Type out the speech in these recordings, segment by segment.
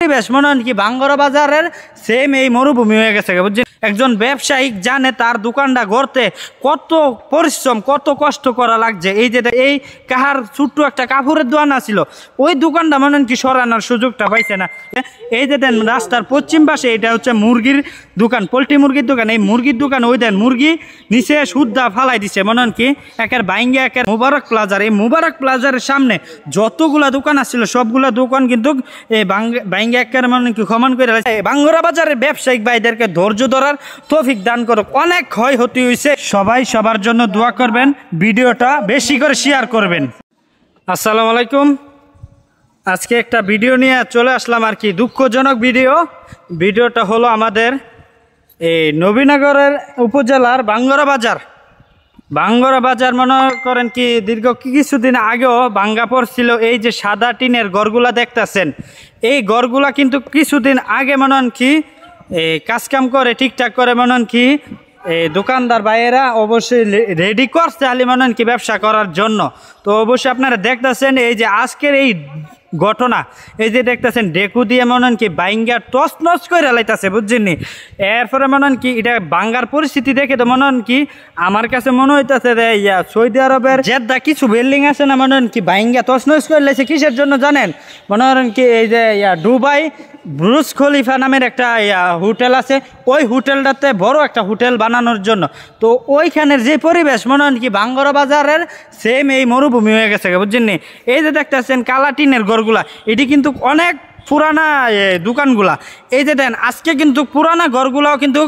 পরিবেশ মনে হয় কি বাঙ্গরা বাজারের সেম এই মরুভূমি হয়ে গেছে বুঝছেন। একজন ব্যবসায়িক জানে তার দোকানটা গড়তে কত পরিশ্রম কত কষ্ট করা লাগছে। এই যে এই কাহার ছোট্ট একটা কাপড়ের দোকান ছিল, ওই দোকানটা মনে হয় কি সরানোর সুযোগটা পাইছে না। এই যে দেন রাস্তার পশ্চিম পাশে এটা হচ্ছে মুরগির দোকান, পোলট্রি মুরগির দোকান। এই মুরগির দোকান ওই দেন মুরগি নিচে সুদ্ধা ফালাই দিছে মনে হয় কি একের বাইঙ্গা একের মুবারক প্লাজার। এই মুবারক প্লাজারের সামনে যতগুলা দোকান আসছিল সবগুলা দোকান কিন্তু এই বাইঙ্গা একের মনে কি ক্ষমন করে বাঙ্গরা বাজারের ব্যবসায়িক ভাইদেরকে ধৈর্য ধরার তৌফিক দান করুক। অনেক ক্ষয়ক্ষতি হয়েছে, সবাই সবার জন্য দোয়া করবেন, ভিডিওটা বেশি করে শেয়ার করবেন। আসসালামু আলাইকুম। আজকে একটা ভিডিও নিয়ে চলে আসলাম আর কি, দুঃখজনক ভিডিওটা হলো আমাদের এই নবীনগরের উপজেলার বাঙ্গরা বাজার মনে করেন কি দীর্ঘ কিছুদিন আগেও ভাঙ্গা পড়ছিল। এই যে সাদা টিনের ঘরগুলা দেখতেছেন, এই ঘরগুলা কিন্তু কিছুদিন আগে মনে হন কি কাজকাম করে ঠিকঠাক করে মনে হন কি দোকানদার ভাইয়েরা অবশ্যই রেডি করছে আলি মনে হন কি ব্যবসা করার জন্য। তো অবশ্যই আপনারা দেখতেছেন এই যে আজকের এই ঘটনা, এই যে দেখতেছেন ডেকু দিয়ে মনে হন কি বাইঙ্গা টস নস করে লাইতেছে বুঝছেন। এরপরে মনে হন কি এটা বাঙ্গার পরিস্থিতি দেখে তো মনে হন কি আমার কাছে মনে হইতেছে যে সৌদি আরবের জেদ্দা কিছু বিল্ডিং আছে না মনে হন কি বাইঙ্গা টস নস করে লাইছে। কিসের জন্য জানেন? মনে হন কি এই যে দুবাই বুর্জ খলিফা নামের একটা হোটেল আছে, ওই হোটেলটাতে বড় একটা হোটেল বানানোর জন্য। তো ওইখানের যে পরিবেশ মনে হন কি বাঙ্গরা বাজারের সেম এই মরুভূমি হয়ে গেছে বুঝছেন। এই যে দেখতেছেন কালা টিনের ঘরগুলা, এটি কিন্তু অনেক পুরানা দোকানগুলা। এই যে দেন আজকে কিন্তু পুরানা ঘরগুলাও কিন্তু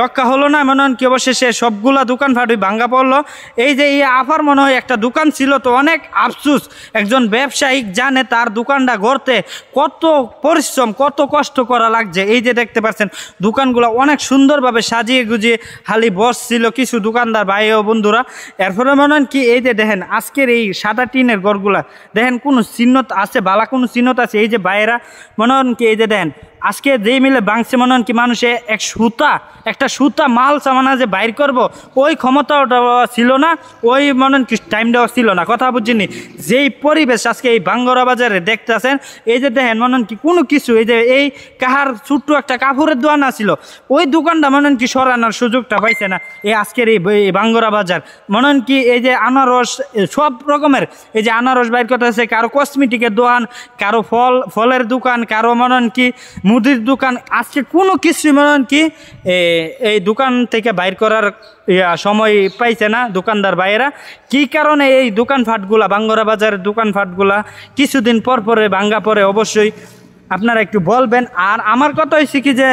রক্ষা হলো না মনে হন কি অবশেষে সবগুলা দোকান ফাটুই ভাঙ্গা পড়লো। এই যে এই আফার মনে হয় একটা দোকান ছিল, তো অনেক আফসুস। একজন ব্যবসায়িক জানে তার দোকানটা গড়তে কত পরিশ্রম কত কষ্ট করা লাগছে। এই যে দেখতে পাচ্ছেন দোকানগুলো অনেক সুন্দরভাবে সাজিয়ে গুজিয়ে খালি বসছিল কিছু দোকানদার ভাই ও বন্ধুরা। এরপরে মনে হন কি এই যে দেখেন আজকের এই সাদা টিনের ঘরগুলা দেখেন কোনো চিহ্ন আছে, বালা কোনো চিহ্ন আছে। এই যে বাইরা মনে হন কি এই যে দেন আজকে যেই মিলে বাংছে মনে হন কি মানুষে একটা সুতা মাল সামানা যে বাইর করব ওই ক্ষমতাটা ছিল না, ওই মনে হন কি টাইমটাও ছিল না। কথা বুঝিনি যেই পরিবেশ আজকে এই বাঙ্গরা বাজারে দেখতেছেন। এই যে দেখেন মনে হন কি কোনো কিছু এই যে এই কাহার ছোট্ট একটা কাপড়ের দোকান ছিল, ওই দোকানটা মনে হন কি সরানোর সুযোগটা পাইছে না। এই আজকের এই বাঙ্গরা বাজার মনে হন কি এই যে আনারস সব রকমের এই যে আনারস বাইর করতেছে, কারো কসমেটিকের দোকান, কারো ফলের দোকান, কারো মনে হন কি মুদির দোকান। আজকে কোনো কিছুই মনে হন কি এই দোকান থেকে বাইর করার সময় পাইছে না দোকানদার ভাইয়েরা। কি কারণে এই দোকানপাটগুলা বাঙ্গরা বাজারের দোকানপাটগুলা কিছুদিন পরে ভাঙ্গা পড়ে অবশ্যই আপনারা একটু বলবেন। আর আমার কথা হয়েছে কি যে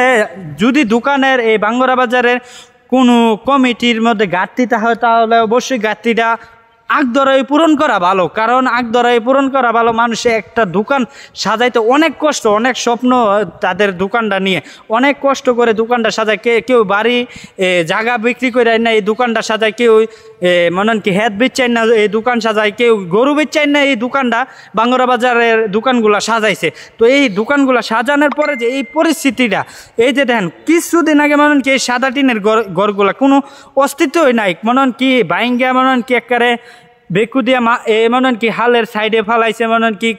যদি দোকানের এই বাঙ্গরা বাজারের কোনো কমিটির মধ্যে ঘাটতিটা হয় তাহলে অবশ্যই ঘাটতিটা আগদরাই পূরণ করা ভালো, কারণ আগদরাই পূরণ করা ভালো। মানুষে একটা দোকান সাজাইতে অনেক কষ্ট, অনেক স্বপ্ন তাদের দোকানটা নিয়ে অনেক কষ্ট করে দোকানটা সাজায়। কেউ বাড়ি জায়গা বিক্রি করে না এই দোকানটা সাজায়, কেউ মনে কি হেড বেচাই না এই দোকান সাজায়, কেউ গরু বেচাই না এই দোকানটা বাঙ্গরা বাজারের দোকানগুলো সাজাইছে। তো এই দোকানগুলো সাজানোর পরে যে এই পরিস্থিতিটা এই যে দেখেন কিছুদিন আগে মনে কি এই সাদা টিনের ঘরগুলা কোনো অস্তিত্বই নাই। মনে কি বাইঙ্গা মনে কি একবারে বেকু দিয়া মনে কি হালের সাইডে ফালাইছে, মনে কি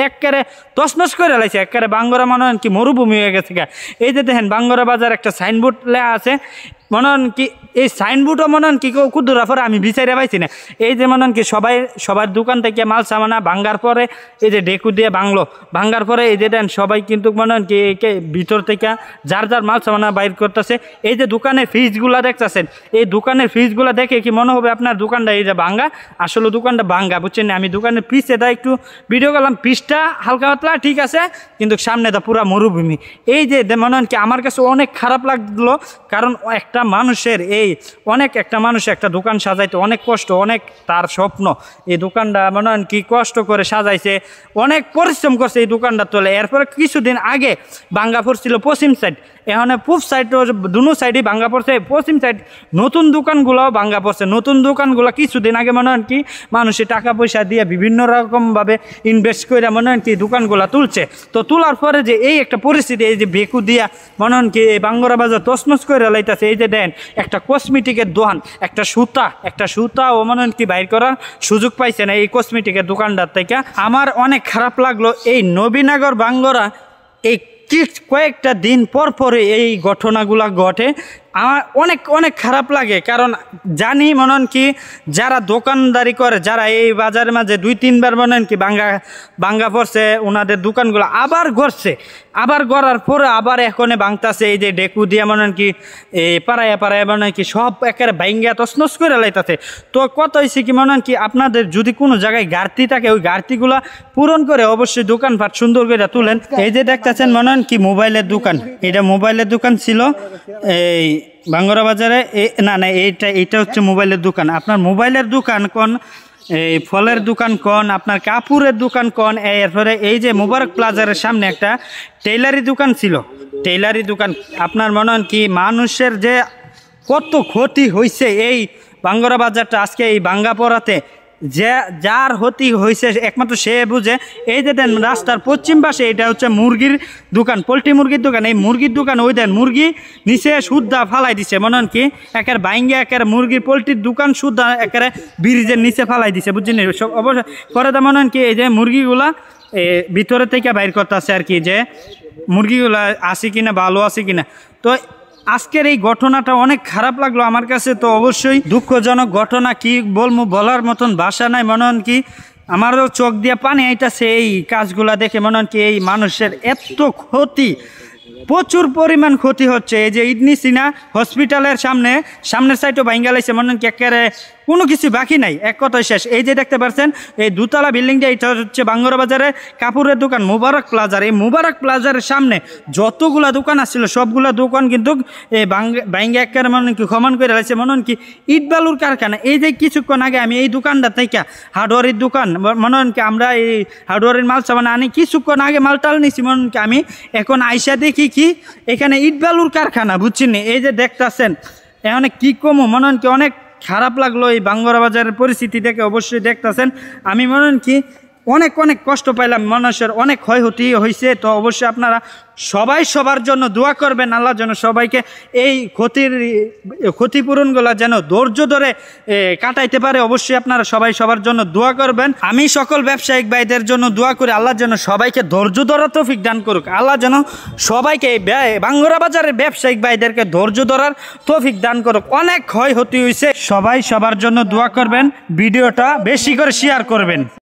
একবারে তছনছ করে লাইছে, একবারে বাঙ্গরা মনে কি মরুভূমি হয়ে গেছে। এই যে দেখেন বাঙ্গরা বাজার একটা সাইনবোর্ড লেখা আছে, মনে কি এই সাইনবোর্ডও মনে কি কেউ কুদুরা পরে আমি বিচারে পাইছি না। এই যে মনে কি সবার দোকান থেকে মাল সামানা ভাঙ্গার পরে এই যে ডেকু দিয়ে ভাঙ্গার পরে এই যে দেন সবাই কিন্তু মনে কি ভিতর থেকে যার মাল সামানা বাইর করতেছে। এই যে দোকানের ফ্রিজগুলা দেখতেছেন, এই দোকানের ফ্রিজগুলা দেখে কি মনে হবে আপনার দোকানটা এই যে ভাঙ্গা, আসলে দোকানটা ভাঙ্গা বুঝছেন। আমি দোকানের পিছে দা একটু ভিডিও করলাম, পিসটা হালকা পাতলা ঠিক আছে কিন্তু সামনে দা পুরা মরুভূমি। এই যে মনে কি আমার কাছে অনেক খারাপ লাগলো, কারণ একটা মানুষের একটা মানুষ একটা দোকান সাজাইতে অনেক কষ্ট, অনেক তার স্বপ্ন। এই দোকানটা মনে হয় কি কষ্ট করে সাজাইছে, অনেক পরিশ্রম করছে এই দোকানটা তোলে। এরপরে কিছুদিন আগে ভাঙ্গা পড়ছিল পশ্চিম সাইড, এখন পূব সাইড দুনো সাইডই ভাঙ্গা পড়ছে। পশ্চিম সাইড নতুন দোকানগুলোও ভাঙ্গা পড়ছে। নতুন দোকানগুলো কিছুদিন আগে মনে হয় কি মানুষের টাকা পয়সা দিয়ে বিভিন্ন রকমভাবে ইনভেস্ট করে মনে হয় কি দোকানগুলো তুলছে। তো তোলার পরে যে এই একটা পরিস্থিতি, এই যে বেকু দিয়া মনে হয় কি এই বাঙ্গরা বাজার তছনছ করে লাইতেছে। এই যে দেন একটা কসমেটিকের দোকান, একটা সুতা ও মনে হয় কি বাইর করার সুযোগ পাইছে না এই কসমেটিকের দোকানটার থেকে। আমার অনেক খারাপ লাগলো এই নবীনগর বাঙ্গরা এই কয়েকটা দিন পর পরে এই ঘটনাগুলো ঘটে। আমার অনেক অনেক খারাপ লাগে, কারণ জানি মনে হন কি যারা দোকানদারি করে, যারা এই বাজারের মাঝে 2-3 বার মনে হন কি ভাঙ্গা পড়ছে, ওনাদের দোকানগুলো আবার গড়ছে, আবার গড়ার পরে আবার এখনে ভাঙতাছে। এই যে ডেকু দিয়ে মনে হন কি পাড়ায় মনে হয় কি সব একেবারে ভাঙ্গা তছনছ করে লাইতাছে। তো কত হয়েছে কি মনে হন কি আপনাদের যদি কোনো জায়গায় ঘাটতি থাকে ওই ঘাটতিগুলা পূরণ করে অবশ্যই দোকানপাট সুন্দর করে তুলেন। এই যে দেখতেছেন মনে হন কি মোবাইলের দোকান, এটা মোবাইলের দোকান ছিল এই ভাঙ্গরা বাজারে। না এইটা হচ্ছে মোবাইলের দোকান। আপনার মোবাইলের দোকান কোন, এই ফলের দোকান কোন, আপনার কাপড়ের দোকান কোন, এরপরে এই যে মোবারক প্লাজারের সামনে একটা টেইলারি দোকান ছিল, টেইলারি দোকান। আপনার মনে হন কি মানুষের যে কত ক্ষতি হয়েছে এই ভাঙ্গরা বাজারটা আজকে এই ভাঙ্গা পড়াতে, যে যার ক্ষতি হয়েছে একমাত্র সে বুঝে। এই যে দেন রাস্তার পশ্চিম পাশে এটা হচ্ছে মুরগির দোকান, পোলট্রি মুরগির দোকান। এই মুরগির দোকান ওই দেন মুরগি নিচে সুদ্ধা ফালাই দিছে, মনে হন কি একের বাইঙ্গে একের মুরগির পোলট্রির দোকান সুদ্ধা একেবারে ব্রিজের নিচে ফালাই দিছে, বুঝছেন। সব অবশ্যই করে দেয় মনে হন কি এই যে মুরগিগুলা ভিতরে থেকে বাইর করতে আছে আর কি, যে মুরগিগুলা আছে কিনা, ভালো আছে কিনা। তো আজকের এই ঘটনাটা অনেক খারাপ লাগলো আমার কাছে। তো অবশ্যই দুঃখজনক ঘটনা, কি বলবো, বলার মতন ভাষা নাই। মনে হন কি আমারও চোখ দিয়ে পানি আইতাছে এই কাজগুলা দেখে। মনে হন কি এই মানুষের এত ক্ষতি, প্রচুর পরিমাণ ক্ষতি হচ্ছে। এই যে ইডনি সিনা হসপিটালের সামনের সাইডও ভাঙ্গা লাইছে, মনে হন কি একেবারে কোনো কিছু বাকি নাই, এক কথায় শেষ। এই যে দেখতে পাচ্ছেন এই দুতলা বিল্ডিংটা, এটা হচ্ছে ভাঙ্গরা বাজারে কাপড়ের দোকান মোবারক প্লাজার। এই মোবারক প্লাজারের সামনে যতগুলা দোকান আসছিল সবগুলা দোকান কিন্তু এই ভাঙ্গা একেবারে মনে হন কি সমান করে লাইছে। মনে হন কি ইট বালুর কারখানা। এই যে কিছুক্ষণ আগে আমি এই দোকানটা থেকে হার্ডওয়ারের দোকান, মনে হন কি আমরা এই হার্ডওয়ারের মাল সামান আনি, কিছুক্ষণ আগে মালটাল নিছি, মনে হন কি আমি এখন আইসা দেখি কি এখানে ইট বালুর কারখানা, বুঝছেন। এই যে দেখতেছেন এখানে কি কমো, মনে হন কি অনেক খারাপ লাগলো এই ভাঙ্গরা বাজারের পরিস্থিতি দেখে। অবশ্যই দেখতেছেন আমি মনে হন কি অনেক অনেক কষ্ট পাইলাম, মানুষের অনেক ক্ষয়ক্ষতি হয়েছে। তো অবশ্যই আপনারা সবাই সবার জন্য দোয়া করবেন, আল্লাহর জন্য সবাইকে এই ক্ষতিপূরণগুলো যেন ধৈর্য ধরে কাটাইতে পারে। অবশ্যই আপনারা সবাই সবার জন্য দোয়া করবেন। আমি সকল ব্যবসায়িক ভাইদের জন্য দোয়া করি, আল্লাহর জন্য সবাইকে ধৈর্য ধরার তৌফিক দান করুক। আল্লাহ যেন সবাইকে ভাঙ্গরা বাজারের ব্যবসায়িক ভাইদেরকে ধৈর্য ধরার তৌফিক দান করুক। অনেক ক্ষয়ক্ষতি হয়েছে, সবাই সবার জন্য দোয়া করবেন, ভিডিওটা বেশি করে শেয়ার করবেন।